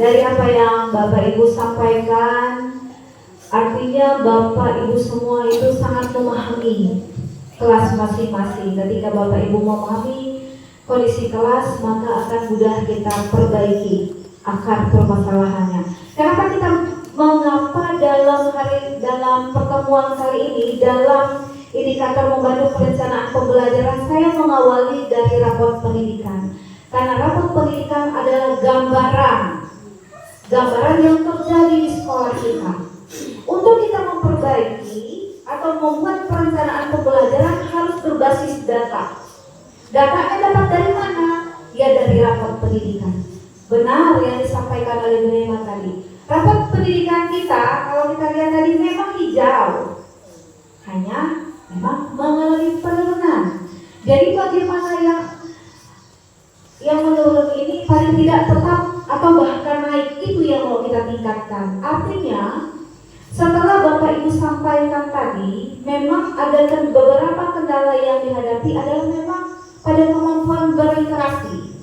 dari apa yang Bapak Ibu sampaikan, artinya Bapak Ibu semua itu sangat memahami kelas masing-masing. Ketika Bapak Ibu memahami kondisi kelas, maka akan mudah kita perbaiki akar permasalahannya. Mengapa dalam pertemuan kali ini, dalam indikator membantu perencanaan pembelajaran, saya mengawali dari rapot pendidikan. Karena rapot pendidikan adalah gambaran yang terjadi di sekolah kita. Untuk kita memperbaiki atau membuat perencanaan pembelajaran harus berbasis data. Datanya dapat dari mana? Ya dari rapot pendidikan. Benar yang disampaikan oleh Bu Hema tadi. Rapot pendidikan kita, kalau kita lihat tadi memang hijau, hanya memang mengalami penurunan. Jadi bagaimana yang menurun ini paling tidak tetap atau bahkan naik, itu yang mau kita tingkatkan. Artinya setelah Bapak Ibu sampaikan tadi, memang ada beberapa kendala yang dihadapi adalah memang pada kemampuan berliterasi.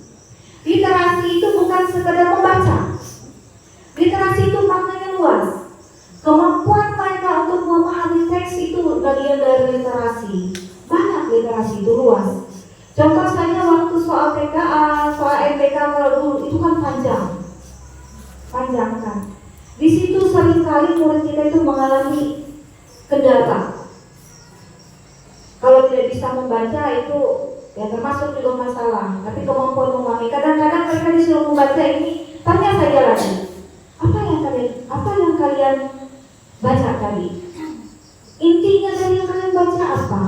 Literasi itu bukan sekedar membaca. Literasi itu maknanya luas. Kemampuan mereka untuk memahami teks itu bagian dari literasi. Banyak literasi itu luas. Contoh saja waktu soal TKA, soal MTK kalau dulu itu kan panjang kan. Di situ seringkali murid kita itu mengalami kendala. Kalau tidak bisa membaca itu ya termasuk juga masalah. Tapi kemampuan memahami, kadang-kadang mereka disuruh membaca ini, tanya saja lagi. Apa yang kalian baca tadi? Intinya dari yang kalian baca apa?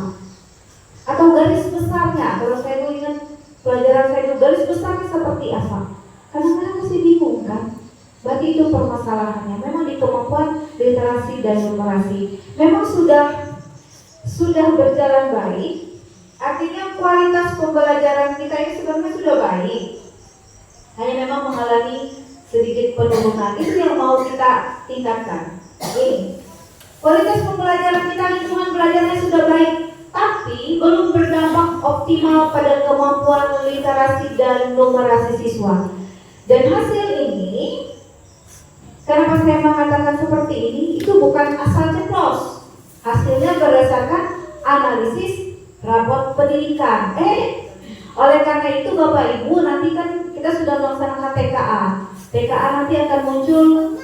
Atau garis besarnya? Kalau saya dulu ingat pelajaran saya dulu, garis besarnya seperti apa? Karena mereka masih bingung kan? Berarti itu permasalahannya. Memang di kemampuan literasi dan numerasi memang sudah berjalan baik. Artinya kualitas pembelajaran kita ini sebenarnya sudah baik. Hanya memang mengalami sedikit penurunan. Itu yang mau kita tingkatkan. Ini kualitas pembelajaran kita, lingkungan belajarnya sudah baik, tapi belum berdampak optimal pada kemampuan literasi dan numerasi siswa. Dan hasil ini, kenapa saya mengatakan seperti ini, itu bukan asal ceplos. Hasilnya berdasarkan analisis rapot pendidikan. Oleh karena itu Bapak Ibu, nanti kan kita sudah melaksanakan TKA. TKA nanti akan muncul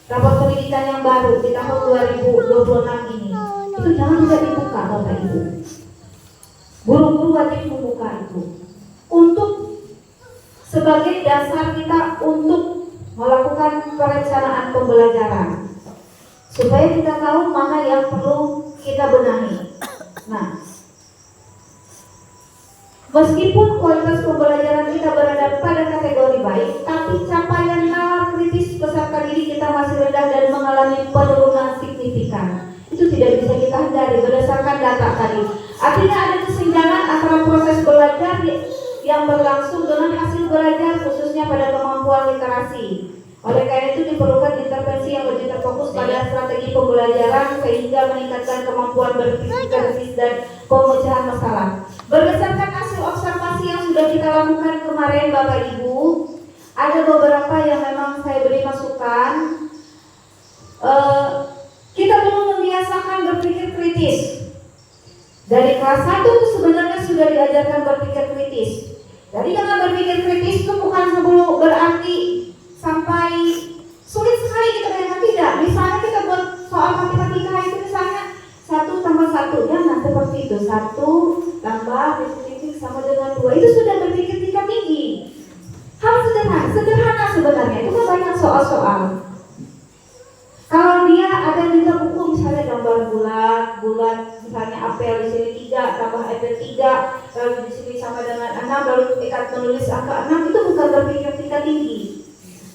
rapot pendidikan yang baru di tahun 2026 ini. Itu jangan juga dibuka Bapak Ibu. Guru-guru wajib membuka itu untuk sebagai dasar kita untuk melakukan perencanaan pembelajaran, supaya kita tahu mana yang perlu kita benahi. Nah, meskipun kualitas pembelajaran kita berada pada kategori baik, tapi capaian nalar kritis peserta didik kita masih rendah dan mengalami penurunan signifikan. Itu tidak bisa kita hindari berdasarkan data tadi. Artinya ada kesenjangan antara proses belajar yang berlangsung dengan hasil belajar, khususnya pada kemampuan literasi. Oleh karena itu diperlukan intervensi yang lebih terfokus pada strategi pembelajaran sehingga meningkatkan kemampuan berpikir kritis dan pemecahan masalah. Berdasarkan hasil observasi yang sudah kita lakukan kemarin Bapak Ibu, ada beberapa yang memang saya beri masukan. Kita belum membiasakan berpikir kritis. Dari kelas 1 itu sebenarnya sudah diajarkan berpikir kritis. Jadi dengan berpikir kritis itu bukan berarti sampai sulit sekali kita bayangkan, tidak. Misalnya kita buat soal matematika itu misalnya 1 tambah 1 ya, nah seperti itu, 1 tambah titik sama dengan 2, itu sudah berpikir tingkat tinggi. Hal sederhana sebenarnya, itu kan banyak soal-soal. Kalau dia ada juga buku misalnya gambar bulat, misalnya apel di sini 3 tambah apel 3, lalu di sini sama dengan 6, lalu ikat menulis angka 6, itu bukan berpikir tingkat tinggi.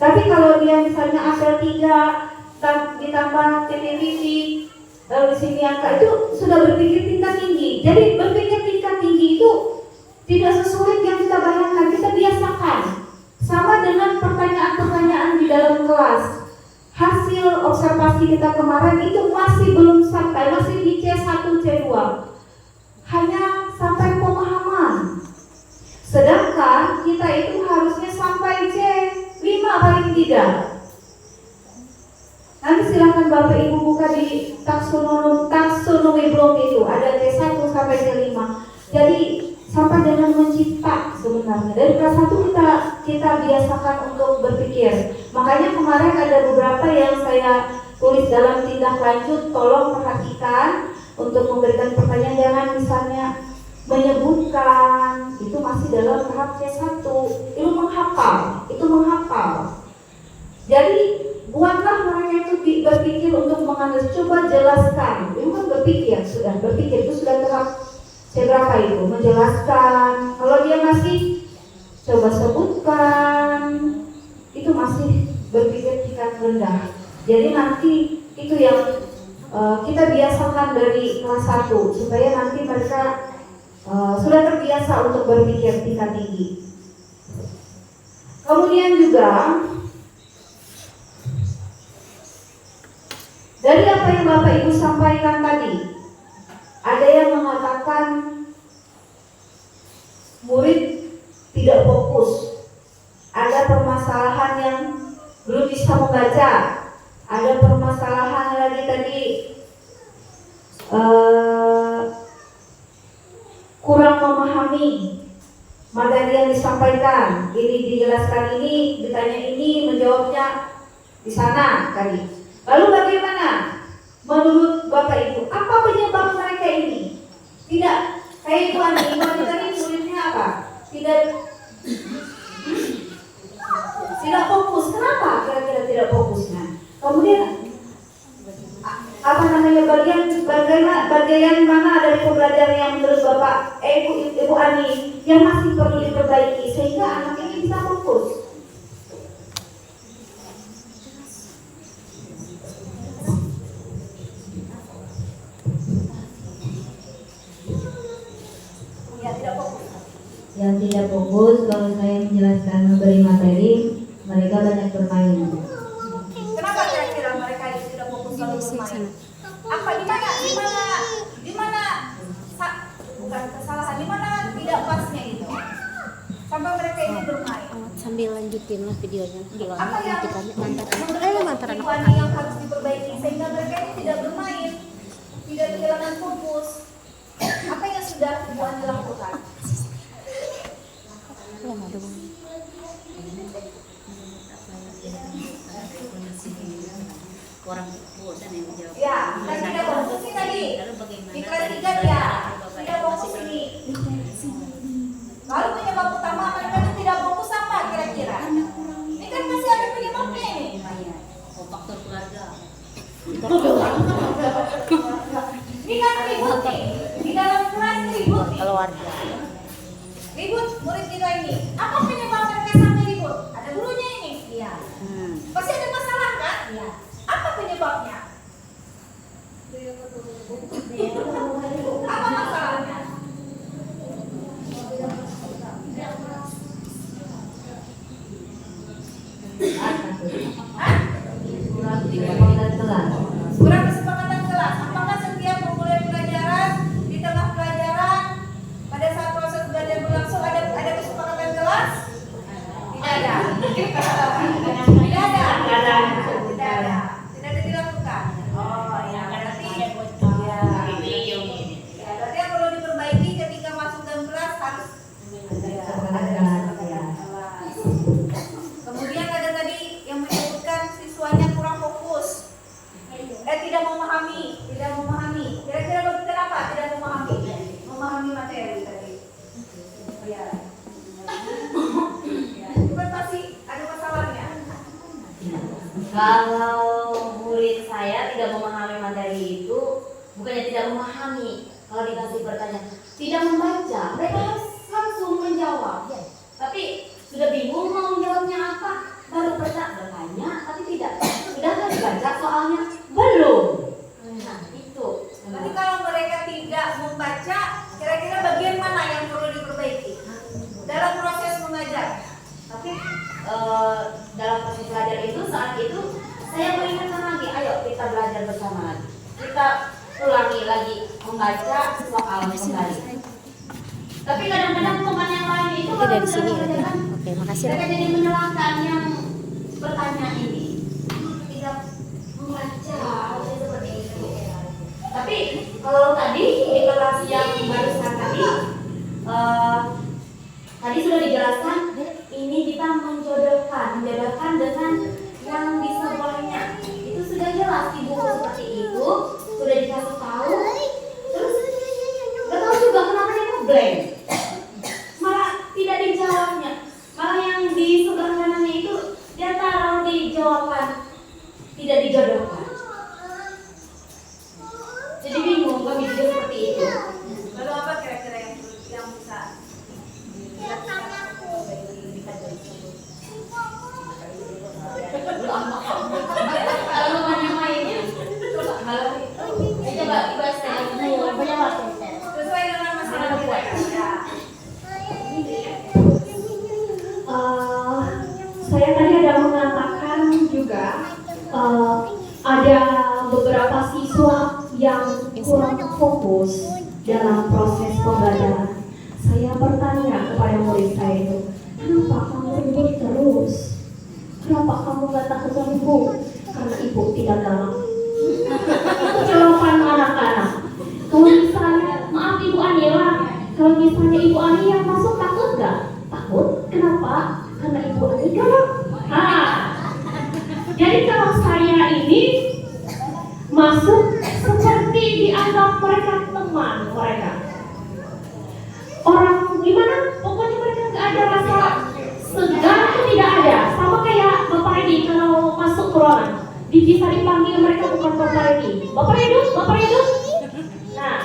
Tapi kalau dia misalnya apel 3 ditambah titik, lalu di sini angka, itu sudah berpikir tingkat tinggi. Jadi berpikir tingkat tinggi itu tidak sesulit yang kita bayangkan, kita biasakan. Sama dengan pertanyaan-pertanyaan di dalam kelas. Hasil observasi kita kemarin itu masih belum sampai, masih di C1, C2. Hanya sampai pemahaman. Sedangkan kita itu harusnya sampai C5 paling paling tidak. Nanti silakan Bapak Ibu buka di taksonomi blok itu, ada T1 sampai T5. Jadi sampai dengan mencipta sebenarnya. Dari kelas 1 kita biasakan untuk berpikir. Makanya kemarin ada beberapa yang saya tulis dalam tindak lanjut, tolong perhatikan untuk memberikan pertanyaan. Jangan misalnya menyebutkan, itu masih dalam tahap C1. Itu menghafal. Jadi buatlah mereka itu berpikir untuk menganalisis. Coba jelaskan. Itu kan berpikir, itu sudah tahap seberapa itu? Menjelaskan. Kalau dia masih coba sebutkan, itu masih berpikir tingkat rendah. Jadi nanti itu yang kita biasakan dari kelas 1 supaya nanti mereka sudah terbiasa untuk berpikir tingkat tinggi. Kemudian juga dari apa yang Bapak Ibu sampaikan tadi, ada yang mengatakan murid tidak fokus, ada permasalahan yang belum bisa membaca, ada permasalahan lagi tadi kurang memahami materi yang disampaikan. Ini dijelaskan, ini ditanya, ini menjawabnya di sana tadi. Lalu bagaimana menurut Bapak Ibu? Apa penyebab mereka ini? Tidak kayak Ibu Ani tadi muridnya apa? Tidak fokus. Kenapa kira-kira tidak fokusnya? Kemudian bagian mana dari pembelajaran yang menurut Bapak Ibu Ani yang masih perlu diperbaiki sehingga anak ini bisa fokus? Yang tidak fokus kalau saya menjelaskan memberi materi, mereka banyak bermain. Kenapa kira-kira mereka itu tidak fokus kalau bermain? Apa di mana bukan kesalahan, di mana tidak pasnya itu sampai mereka ini bermain? Sambil lanjutin lah videonya. Apa yang mantar anak yang harus diperbaiki sehingga mereka ini tidak bermain, tidak kehilangan fokus? Apa yang sudah Ibu Ani lakukan? Kurang fokus yang menjawab. Ya, kan tidak fokus ini tadi. Di kelas 3 ya, tidak fokus ini. Lalu penyebab utama mereka itu tidak fokus apa kira-kira? Ini kan masih ada penyebabnya ini. Faktor keluarga. Ini kan ribut nih. Di dalam kelas ribut nih. Keluarga. Ribut murid kita ini. Apa penyebab mereka sampai ribut? Ada gurunya ini. Iya. Pasti ada masalah kan? Iya. Apa penyebabnya? Apa masalahnya? Kurang kesepakatan kelas. Apakah setiap memulai pelajaran, di tengah pelajaran, pada saat proses belajar berlangsung ada kesepakatan kelas? Tidak ada. Tidak ada dilakukan. Oh ya, berarti berarti yang perlu diperbaiki ketika masuk dalam kelas harus kemudian ada tadi yang menyebutkan siswanya kurang fokus, tidak memahami. Kira-kira kenapa tidak memahami materi tadi? Ya. Itu kan masih ada masalahnya. Kalau murid saya tidak memahami materi itu, bukannya tidak memahami. Kalau dikasih pertanyaan, tidak membaca, mereka harus langsung menjawab. Tapi sudah bingung mau jawabnya apa, baru bertanya, tapi tidak. Sudahkah dibaca soalnya? Belum. Nah, itu. Tapi kalau mereka tidak membaca, kira-kira bagian mana yang perlu diperbaiki dalam proses mengajar? Tapi dalam proses belajar itu, saat itu saya mengingatkan lagi, ayo kita belajar bersama lagi. Kita ulangi lagi membaca soal kembali. Tapi kadang-kadang teman yang lain itu Oke, dari sini ya. Oke, makasih. mereka jadi menyalahkan yang pertama jawaban tidak dijodohkan. Jadi bingung kami juga seperti itu. Lalu apa kira-kira yang bisa Kalau yang lainnya, kalau coba dibahas banyak waktu. sesuai dengan masalah kita? Saya tadi ada mengatakan juga ada beberapa siswa yang kurang fokus dalam proses pembelajaran. Saya bertanya kepada murid saya itu, kenapa kamu ribut terus? Kenapa kamu gak takut sama ibu? Karena ibu tidak galak. Jawaban anak-anak. Kalau misalnya, maaf Ibu Anila, kalau misalnya Ibu Ani yang masuk takut gak? Takut. Kenapa? Karena Ibu Ani galak. Jadi kalau saya ini masuk seperti dianggap mereka teman mereka. Orang gimana? Pokoknya mereka nggak ada rasa segan, itu tidak ada. Sama kayak Bapak Edi kalau masuk ke ruangan, bisa dipanggil mereka bukan Bapak Edi. Bapak Edu, Bapak Edu. Nah,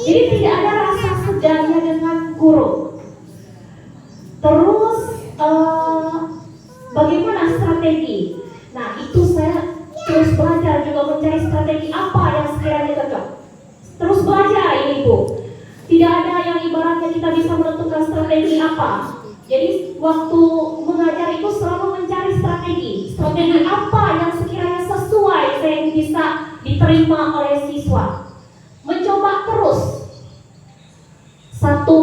jadi tidak ada rasa segannya dengan guru. Terus bagaimana strategi? Nah, itu saya terus belajar juga mencari strategi apa yang sekiranya cocok. Terus belajar ini Bu. Tidak ada yang ibaratnya kita bisa menentukan strategi apa. Jadi waktu mengajar itu selalu mencari strategi. Strategi apa yang sekiranya sesuai sehingga bisa diterima oleh siswa. Mencoba terus. Satu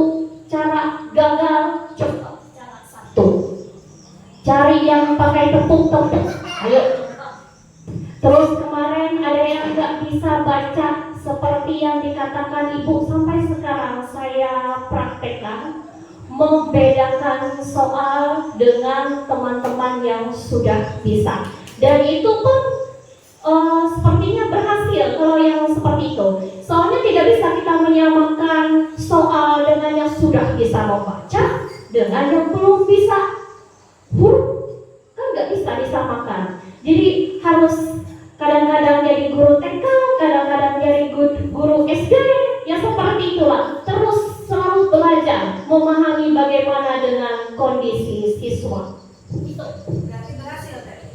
cara gagal, coba cara satu. Cari yang pakai tepuk-tepuk. Ayo. Terus kemarin ada yang nggak bisa baca seperti yang dikatakan Ibu, sampai sekarang saya praktekkan membedakan soal dengan teman-teman yang sudah bisa. Dan itu pun sepertinya berhasil kalau yang seperti itu. Soalnya tidak bisa kita menyamakan soal dengan yang sudah bisa membaca dengan yang belum bisa huruf, kan nggak bisa disamakan. Jadi harus kadang-kadang jadi guru TK, kadang-kadang jadi guru SD, ya seperti itulah. Terus selalu belajar memahami bagaimana dengan kondisi siswa. Itu Berarti berhasil tadi.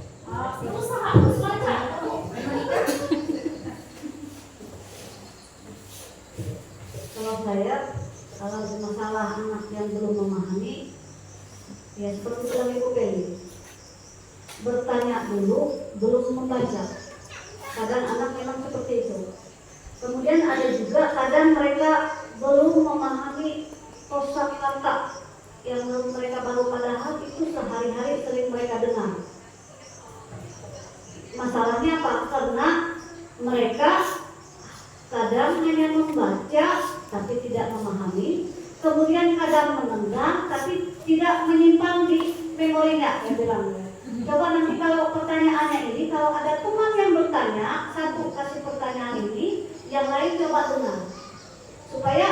usaha harus belajar. Kalau saya, kalau masalah anak yang belum memahami, ya seperti yang Ibu Beli, bertanya dulu, belum membaca. Kadang anak memang seperti itu. Kemudian ada juga kadang mereka belum memahami kosakata yang mereka baru, padahal itu sehari-hari sering mereka dengar. Masalahnya apa? Karena mereka kadang hanya membaca tapi tidak memahami, kemudian kadang mendengar tapi tidak menyimpan di memorinya, saya bilang. Coba nanti kalau pertanyaannya ini, kalau ada teman yang bertanya, satu kasih pertanyaan ini, yang lain coba dengar. Supaya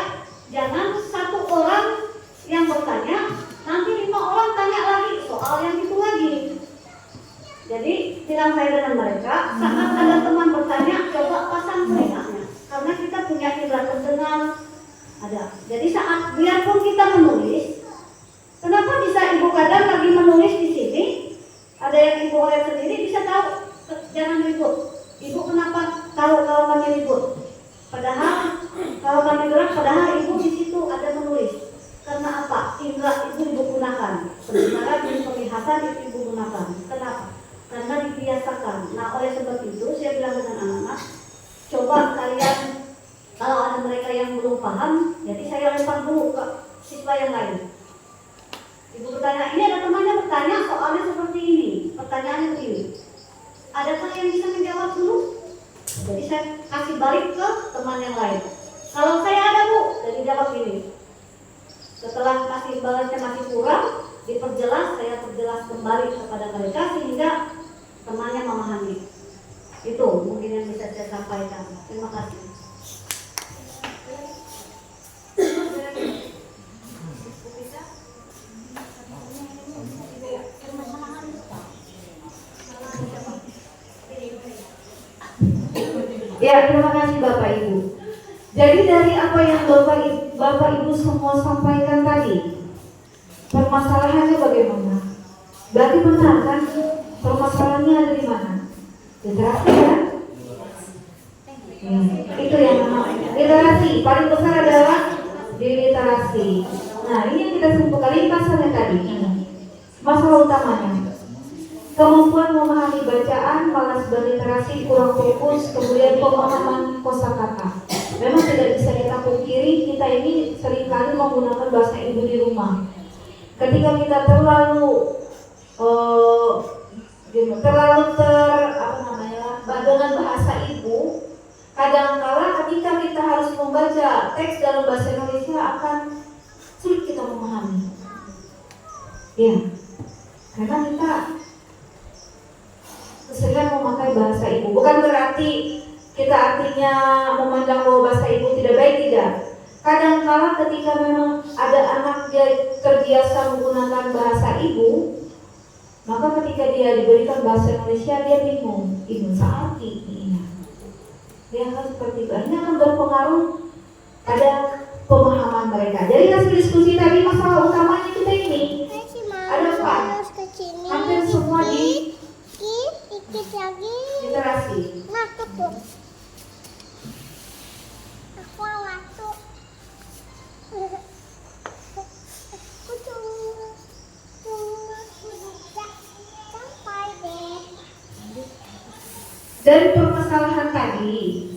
jangan satu orang yang bertanya, nanti 5 orang tanya lagi soal yang itu lagi. Jadi bilang saya dengan mereka, saat ada teman bertanya, coba pasang telinganya. Karena kita punya indera pendengar, ada. Jadi saat biarpun kita menulis, kenapa bisa Ibu kadang lagi menulis di sini, ada yang Ibu oleh sendiri bisa tahu, jangan ribut. Ibu kenapa tahu kalau kami ribut? Padahal kalau kami gerak, padahal Ibu di situ ada menulis. Karena apa? Indra itu Ibu gunakan. Pendengaran dan penglihatan itu Ibu gunakan. Kenapa? Karena dibiasakan. Nah, oleh sebab itu saya bilang dengan anak-anak, coba kalian, kalau ada mereka yang belum paham, jadi saya lempar dulu ke siswa yang lain. Ibu bertanya, ini ada temannya bertanya soalnya seperti ini, pertanyaannya begini. Adakah yang bisa menjawab dulu? Jadi saya kasih balik ke teman yang lain. Kalau saya ada Bu, jadi jawab ini. Setelah masih balasnya masih kurang, diperjelas, saya perjelas kembali kepada mereka sehingga temannya memahami. Itu mungkin yang bisa saya sampaikan. Terima kasih. Ya, terima kasih Bapak Ibu. Jadi dari apa yang Bapak Ibu semua sampaikan tadi, permasalahannya bagaimana? Berarti benar kan? Permasalahannya ada di mana? Literasi kan? Itu yang namanya literasi. Paling besar adalah di literasi. Nah, ini yang kita simpulkan lintasannya tadi. Masalah utamanya kemampuan memahami bacaan, malas berliterasi, kurang fokus, kemudian pemahaman kosakata. Memang tidak bisa kita pungkiri, kita ini seringkali menggunakan bahasa ibu di rumah. Ketika kita terlalu dengan bahasa ibu, kadangkala ketika kita harus membaca teks dalam bahasa Indonesia akan sulit kita memahami. Ya, karena kita keseringan memakai bahasa ibu. Bukan berarti kita artinya memandang bahwa bahasa ibu tidak baik, tidak. Kadangkala ketika memang ada anak dia terbiasa menggunakan bahasa ibu, maka ketika dia diberikan bahasa Indonesia dia bingung searti ini. Dia akan seperti itu. Ini akan berpengaruh pada pemahaman mereka. Jadi hasil diskusi tadi masalah utamanya kita ini ada apa? Hampir semua di Dikit lagi. literasi. Masuk tuh. Aku masuk. Aku cuma sampai deh. Dari permasalahan tadi,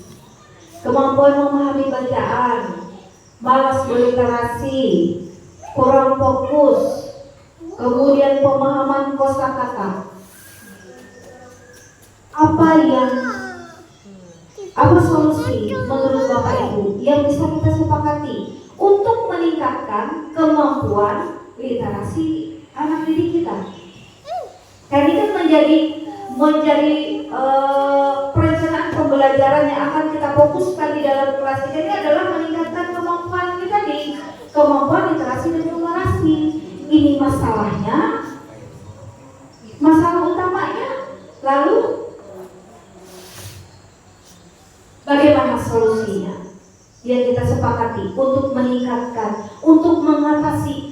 kemampuan memahami bacaan, malas berliterasi, kurang fokus, kemudian pemahaman kosakata. Apa solusi menurut Bapak Ibu yang bisa kita sepakati untuk meningkatkan kemampuan literasi anak didik kita? Karena ini kan menjadi perencanaan pembelajaran yang akan kita fokuskan di dalam kelas ini adalah meningkatkan kemampuan kita di kemampuan literasi dan numerasi. Ini masalah utamanya. Lalu bagaimana solusinya yang kita sepakati untuk meningkatkan, untuk mengatasi